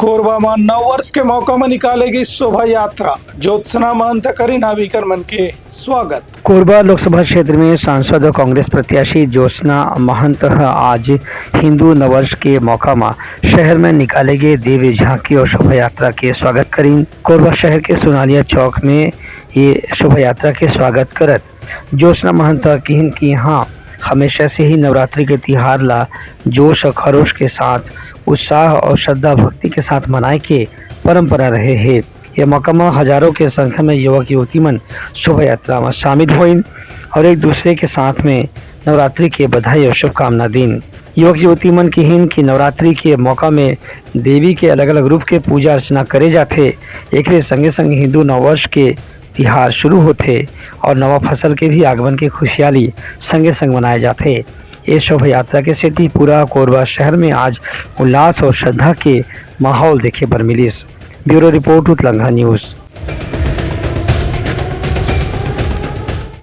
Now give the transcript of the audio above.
कोरबा में नव वर्ष के मौका में निकालेगी शोभा यात्रा। ज्योत्सना महंत करी नाविकर मन के स्वागत। कोरबा लोकसभा क्षेत्र में सांसद और कांग्रेस प्रत्याशी ज्योत्सना महंत आज हिंदू नववर्ष के मौका में शहर में निकाले गए देवी झांकी और शोभा यात्रा के स्वागत करीन। कोरबा शहर के सोनालिया चौक में ये शोभा यात्रा के स्वागत करत ज्योत्सना महंत कहन कि यहाँ हमेशा से ही नवरात्रि के त्योहार ला जोश और खरोश के साथ उत्साह और श्रद्धा भक्ति के साथ मनाए के परंपरा रहे है। यह मौका में हजारों के संख्या में युवक युवती मन शोभा यात्रा में शामिल हुईन और एक दूसरे के साथ में नवरात्रि के बधाई और शुभकामना दिन। युवक युवती मन कहन कि नवरात्रि के मौका में देवी के अलग अलग रूप के पूजा अर्चना करे जाते। एक संगे संग हिंदू नववर्ष के त्योहार शुरू होते और नवा फसल के भी आगमन की खुशहाली संगे संग मनाए जाते। इस शोभा यात्रा के सेठ ही पूरा कोरबा शहर में आज उल्लास और श्रद्धा के माहौल देखे पर मिली। ब्यूरो रिपोर्ट उत्लंघा न्यूज़।